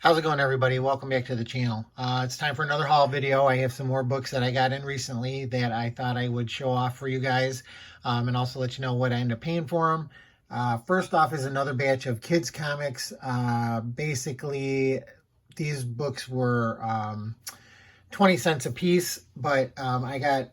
How's it going, everybody? Welcome back to the channel. It's time for another haul video. I have some more books that I got in recently that I thought I would show off for you guys, and also let you know what I end up paying for them. First off is another batch of kids comics. Basically, these books were 20 cents a piece, but I got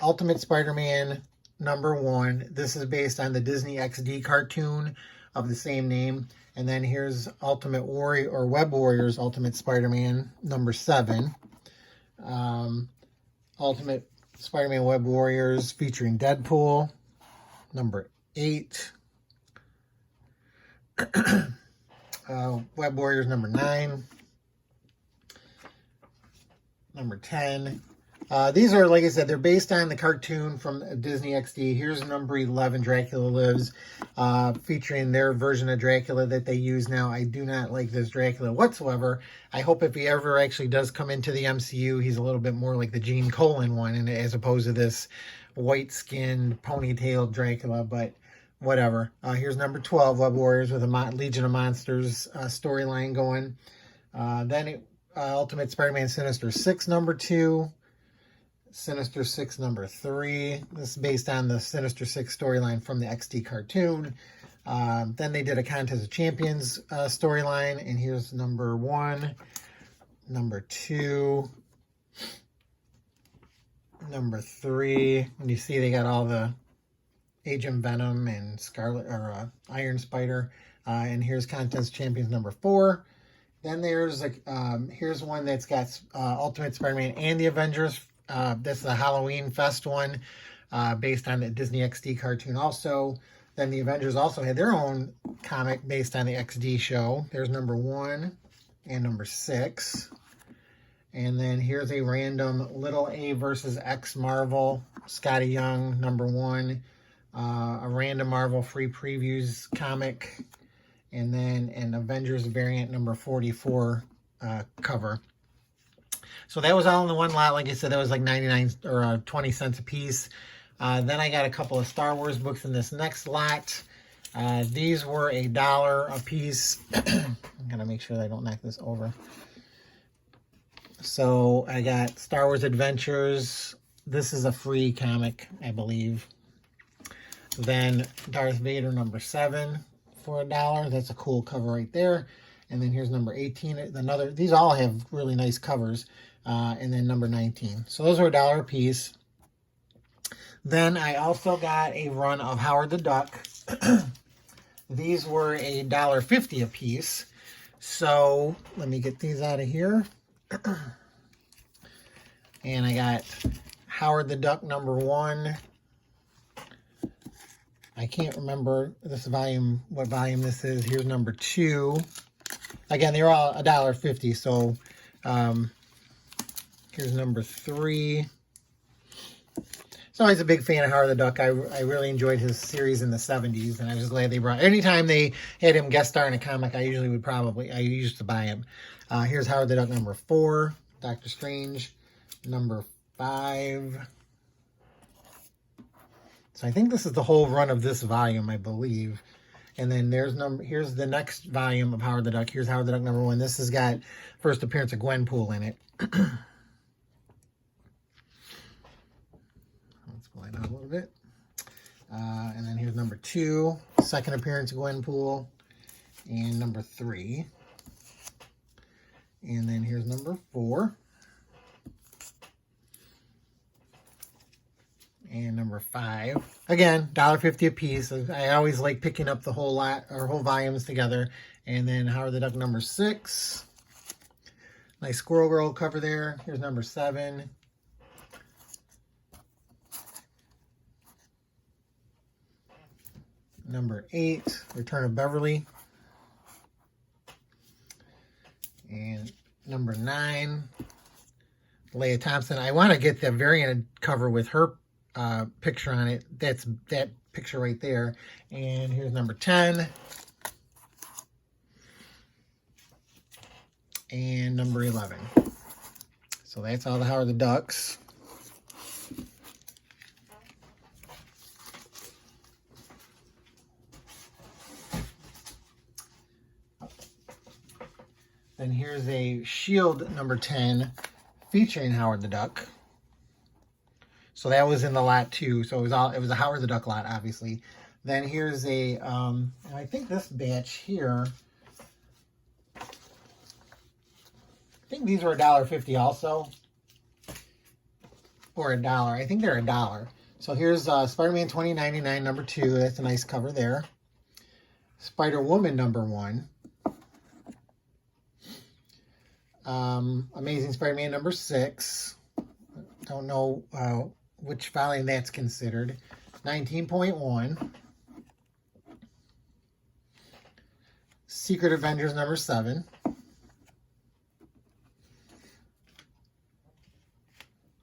Ultimate Spider-Man #1. This is based on the Disney XD cartoon of the same name. And then here's Ultimate Warrior or Web Warriors Ultimate Spider-Man #7. Ultimate Spider-Man Web Warriors featuring Deadpool #8. Web Warriors #9. #10. These are, like I said, they're based on the cartoon from Disney XD. Here's #11, Dracula Lives, featuring their version of Dracula that they use now. I do not like this Dracula whatsoever. I hope if he ever actually does come into the MCU, he's a little bit more like the Gene Colan one, and as opposed to this white-skinned, ponytailed Dracula, but whatever. Here's #12, Web Warriors, with a Legion of Monsters storyline going. Then Ultimate Spider-Man Sinister 6 #2. Sinister 6 #3. This is based on the Sinister 6 storyline from the XD cartoon. Then they did a Contest of Champions storyline, and here's #1, #2, #3. And you see they got all the Agent Venom and Scarlet or Iron Spider. And here's Contest Champions #4. Then there's here's one that's got Ultimate Spider-Man and the Avengers. This is a Halloween Fest one, based on the Disney XD cartoon also. Then the Avengers also had their own comic based on the XD show. There's #1 and #6. And then here's a random Little A versus X Marvel, Scotty Young #1. A random Marvel free previews comic. And then an Avengers variant #44 cover. So that was all in the one lot. Like I said, that was like 99 or 20 cents a piece. Then I got a couple of Star Wars books in this next lot. These were $1 a piece. I'm gonna make sure that I don't knock this over. So I got Star Wars Adventures. This is a free comic, I believe. Then Darth Vader #7 for $1. That's a cool cover right there. And then here's #18. These all have really nice covers. And then #19. So those were $1 a piece. Then I also got a run of Howard the Duck. These were $1.50 a piece. So let me get these out of here. And I got Howard the Duck #1. I can't remember this volume, what volume this is. Here's #2. Again, they're all $1.50. So here's #3. So I was a big fan of Howard the Duck. I really enjoyed his series in the 70s, and I was glad they brought. Anytime they had him guest star in a comic, I used to buy him. Here's Howard the Duck #4. Doctor Strange #5. So I think this is the whole run of this volume, I believe. And then here's the next volume of Howard the Duck. Here's Howard the Duck #1. This has got first appearance of Gwenpool in it. Let's pull it out a little bit. And then here's #2, second appearance of Gwenpool, and #3. And then here's #4. And #5. Again, $1.50 a piece. I always like picking up the whole lot or whole volumes together. And then Howard the Duck #6. Nice Squirrel Girl cover there. Here's #7. #8, Return of Beverly. And #9, Leia Thompson. I want to get the variant cover with her picture on it. That's that picture right there. And here's #10. And #11. So that's all the Howard the Ducks. Then here's a Shield number 10 featuring Howard the Duck. So that was in the lot too. So it was a Howard the Duck lot, obviously. Then here's a, I think this batch here, I think these were $1.50 also. Or $1. I think they're $1. So here's Spider-Man 2099 number 2. That's a nice cover there. Spider-Woman number 1. Amazing Spider-Man number 6. Don't know which volume that's considered. 19.1. Secret Avengers number 7.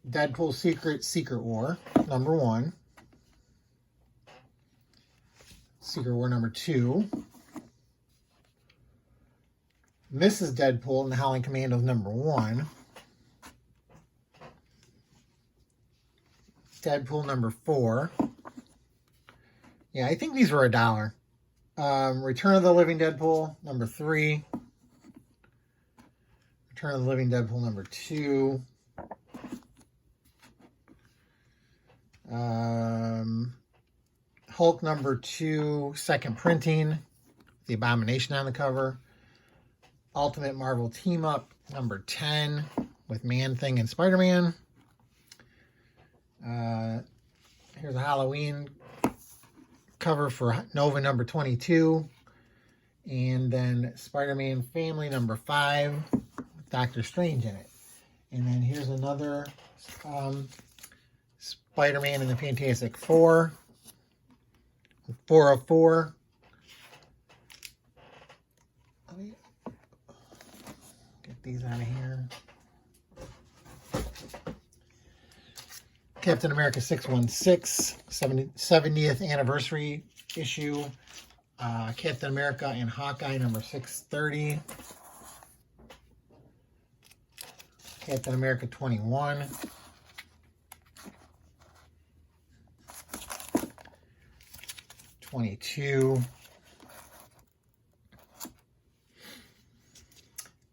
Deadpool Secret War number 1. Secret War number 2. Mrs. Deadpool and the Howling Commandos number 1. Deadpool number 4. Yeah, I think these were $1. Return of the Living Deadpool number 3. Return of the Living Deadpool number 2. Hulk number 2, second printing, the Abomination on the cover. Ultimate Marvel Team Up number 10 with Man-Thing and Spider-Man. Here's a Halloween cover for Nova number 22. And then Spider-Man Family number 5 with Doctor Strange in it. And then here's another Spider-Man and the Fantastic Four. 404. Let me get these out of here. Captain America 616, 70th anniversary issue. Captain America and Hawkeye number 630. Captain America 21.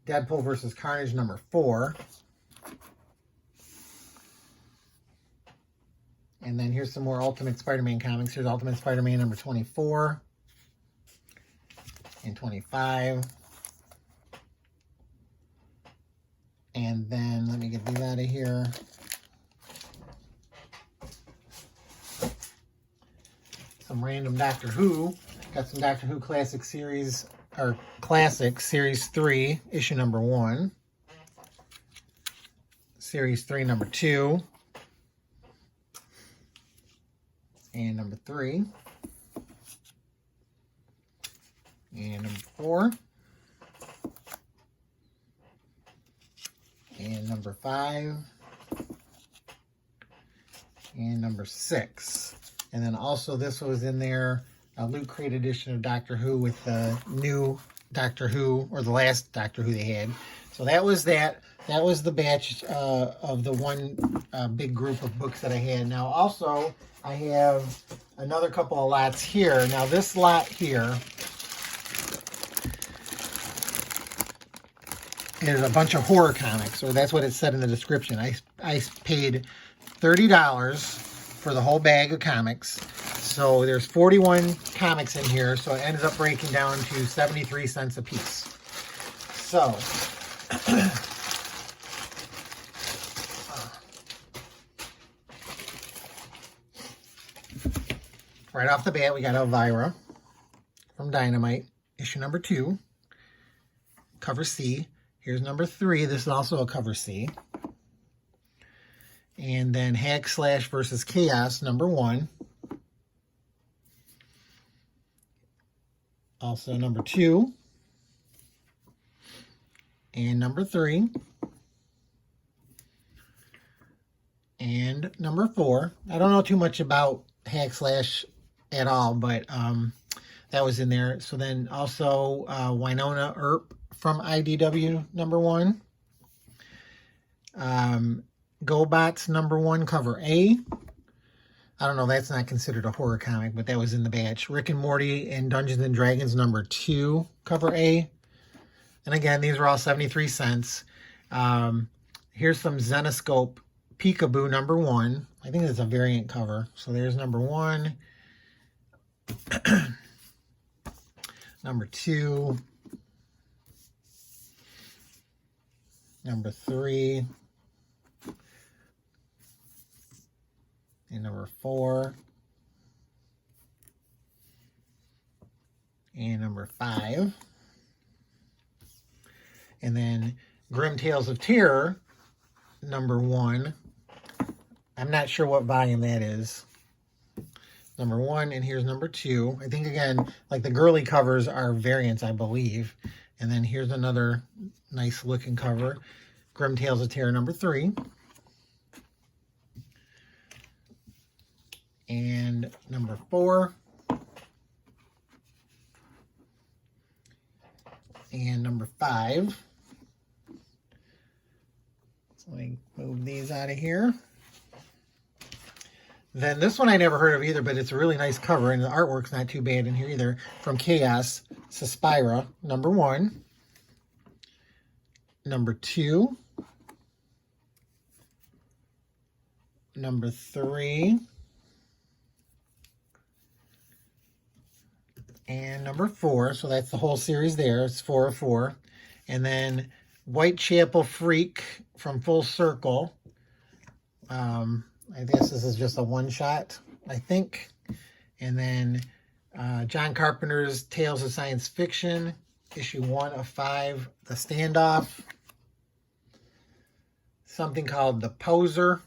Deadpool versus Carnage number 4. And then here's some more Ultimate Spider-Man comics. Here's Ultimate Spider-Man number 24 and 25. And then let me get these out of here. Some random Doctor Who. Got some Doctor Who Classic Series, or Classic Series 3, issue number 1. Series 3, number 2. And number 3. And number 4. And number 5. And number 6. And then also this was in there, a Loot Crate edition of Doctor Who with the new Doctor Who, or the last Doctor Who they had. So that was that. That was the batch of the one big group of books that I had. Now also, I have another couple of lots here. Now this lot here is a bunch of horror comics, or that's what it said in the description. I paid $30 for the whole bag of comics. So there's 41 comics in here, so it ends up breaking down to 73 cents a piece. So right off the bat, we got Elvira from Dynamite, issue number 2, cover C. Here's number 3. This is also a cover C. And then Hack Slash versus Chaos, number 1. Also number 2. And number 3. And number 4. I don't know too much about Hack Slash at all, but that was in there. So then also Winona Earp from IDW, number 1. GoBots number 1, cover A. I don't know, that's not considered a horror comic, but that was in the batch. Rick and Morty and Dungeons and Dragons number 2, cover A. And again, these are all 73 cents. Here's some Zenoscope Peekaboo number 1. I think it's a variant cover. So there's number 1. Number 2. Number 3. And number 4. And number 5. And then Grim Tales of Terror, number 1. I'm not sure what volume that is. Number 1, and here's number 2. I think, again, like the girly covers are variants, I believe. And then here's another nice looking cover. Grim Tales of Terror, number 3. And number 4. And number 5. So let me move these out of here. Then this one I never heard of either, but it's a really nice cover, and the artwork's not too bad in here either. From Chaos, Suspira, number 1. Number 2. Number 3. And number 4. So that's the whole series there. It's 4 of 4. And then Whitechapel Freak from Full Circle. I guess this is just a one-shot, I think. And then John Carpenter's Tales of Science Fiction, issue 1 of 5, The Standoff. Something called The Poser,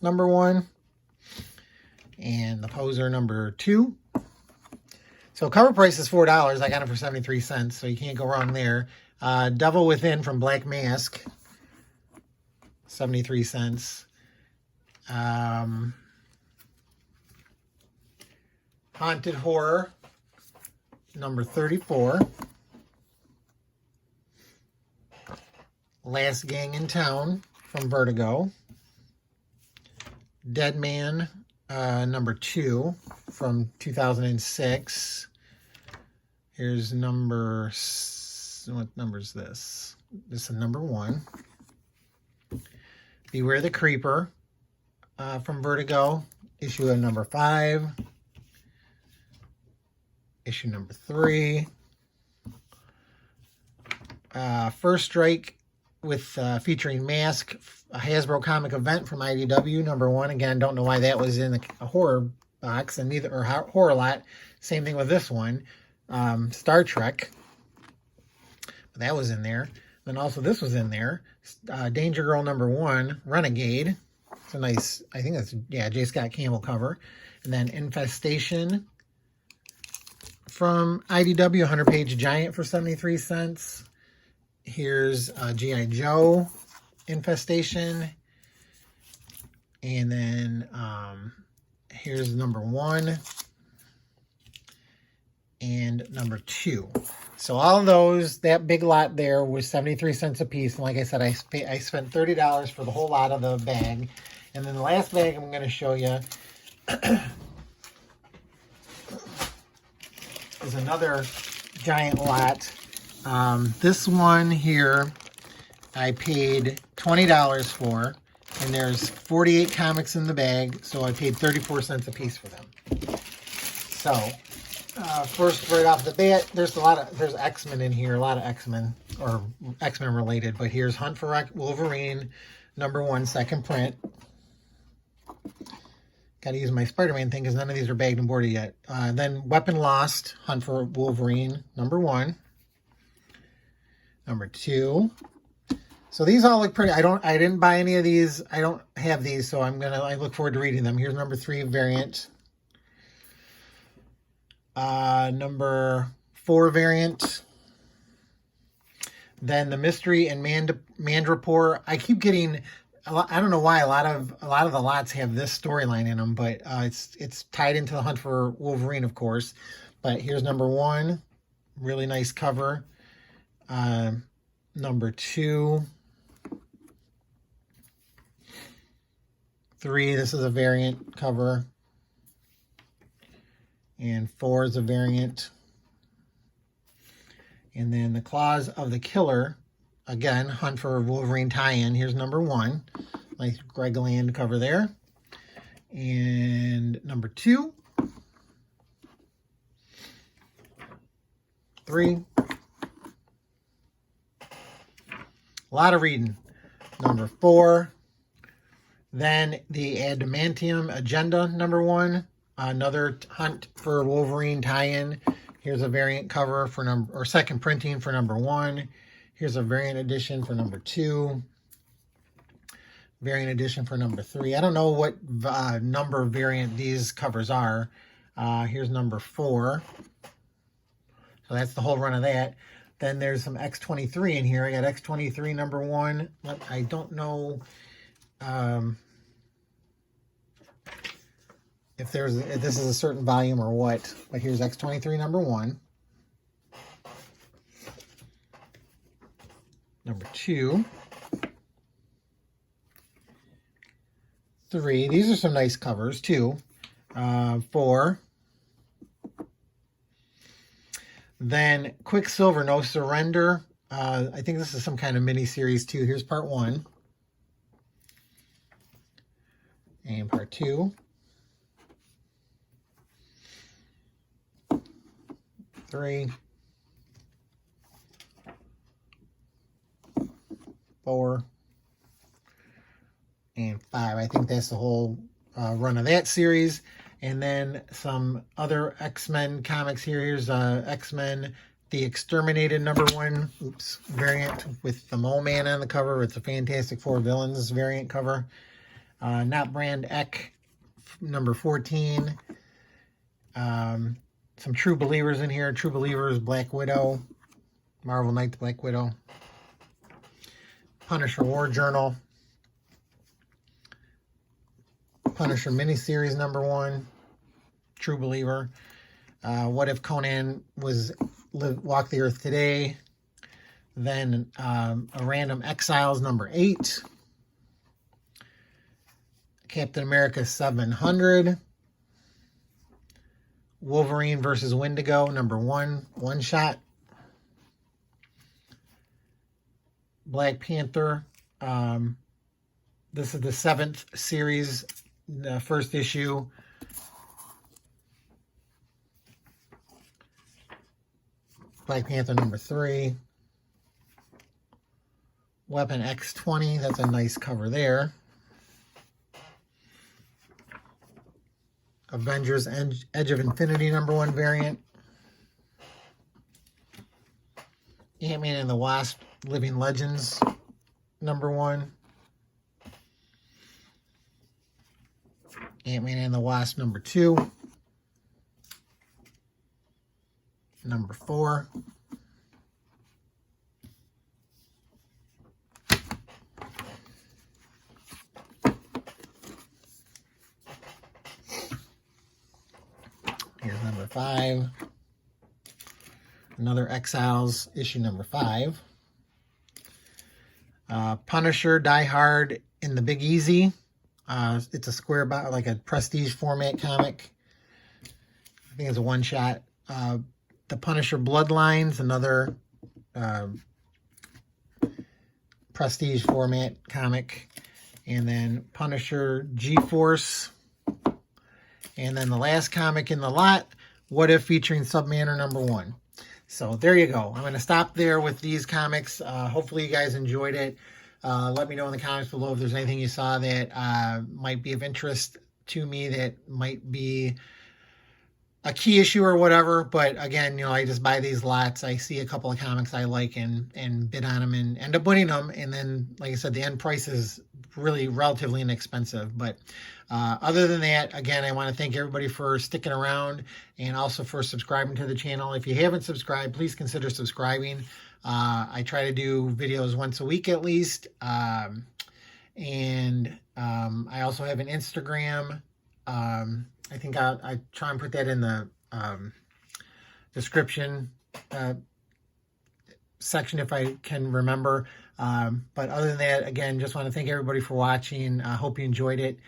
number 1. And The Poser, number 2. So cover price is $4. I got it for 73 cents, so you can't go wrong there. Devil Within from Black Mask, 73 cents. Haunted Horror, number 34. Last Gang in Town from Vertigo. Dead Man, number 2 from 2006. Here's number, what number is this? This is number 1. Beware the Creeper, from Vertigo, issue of number 5. Issue number 3. First Strike with featuring Mask, a Hasbro comic event from IDW, number 1. Again, don't know why that was in a horror box, and neither, or horror lot. Same thing with this one. Star Trek, but that was in there. Then also this was in there. Danger Girl number 1, Renegade. It's a nice, I think that's, yeah, J. Scott Campbell cover. And then Infestation from IDW, 100-page giant for 73 cents. Here's G.I. Joe Infestation. And then here's number 1 and number 2. So all of those, that big lot there was 73 cents a piece. And like I said, I spent $30 for the whole lot of the bag. And then the last bag I'm going to show you is another giant lot. This one here I paid $20 for, and there's 48 comics in the bag, so I paid 34 cents a piece for them. So first, right off the bat, there's X-Men in here, a lot of X-Men, or X-Men related, but here's Hunt for Wolverine, number 1, second print. Got to use my Spider-Man thing because none of these are bagged and boarded yet. Then Weapon Lost, Hunt for Wolverine, number 1. Number 2. So these all look pretty. I didn't buy any of these. I don't have these, so I look forward to reading them. Here's number 3 variant. Number 4 variant. Then the Mystery and Mandrapore. I keep getting, I don't know why a lot of the lots have this storyline in them, but it's tied into the Hunt for Wolverine, of course. But here's number 1, really nice cover. Number 2, 3. This is a variant cover, and 4 is a variant. And then the Claws of the Killer, again, Hunt for Wolverine tie-in. Here's number 1. Nice Greg Land cover there. And number 2. 3. A lot of reading. Number 4. Then the Adamantium Agenda, number 1. Another Hunt for Wolverine tie-in. Here's a variant cover for second printing for number 1. Here's a variant edition for number 2. Variant edition for number 3. I don't know what number variant these covers are. Here's number 4. So that's the whole run of that. Then there's some X23 in here. I got X23 number 1. I don't know if this is a certain volume or what. But here's X23 number 1. Number 2. 3. These are some nice covers too. 4. Then Quicksilver No Surrender. I think this is some kind of mini series too. Here's part 1. And part 2. 3. 4. And 5. I think that's the whole run of that series. And then some other X-Men comics here. Here's X-Men The Exterminated number 1 variant with the Mole Man on the cover. It's a Fantastic Four Villains variant cover. Not Brand Ek number 14. Some True Believers in here. True Believers, Black Widow. Marvel Knights, Black Widow. Punisher War Journal. Punisher miniseries number 1, True Believer. What If Conan walked the earth today? Then a Random Exiles number 8. Captain America 700. Wolverine versus Wendigo number 1, one shot. Black Panther. This is the 7th series. The first issue. Black Panther number 3. Weapon X20. That's a nice cover there. Avengers Edge of Infinity number 1 variant. Ant-Man and the Wasp Living Legends number 1. Ant-Man and the Wasp number 2. Number 4. Here's number 5. Another Exiles issue number 5. Punisher Die Hard in the Big Easy. It's a square, like a prestige format comic. I think it's a one shot. The Punisher Bloodlines, another prestige format comic. And then Punisher G-Force. And then the last comic in the lot, What If, featuring Submariner number 1. So there you go. I'm going to stop there with these comics. Hopefully you guys enjoyed it. Let me know in the comments below if there's anything you saw that might be of interest to me, that might be a key issue or whatever. But again, you know, I just buy these lots. I see a couple of comics I like and bid on them and end up winning them. And then, like I said, the end price is really relatively inexpensive. But other than that, again, I want to thank everybody for sticking around and also for subscribing to the channel. If you haven't subscribed, please consider subscribing. I try to do videos once a week at least. I also have an Instagram. I think I try and put that in the description section if I can remember. But other than that, again, just want to thank everybody for watching. I hope you enjoyed it.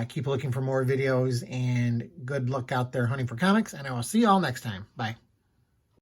Keep looking for more videos, and good luck out there hunting for comics, and I will see you all next time. Bye.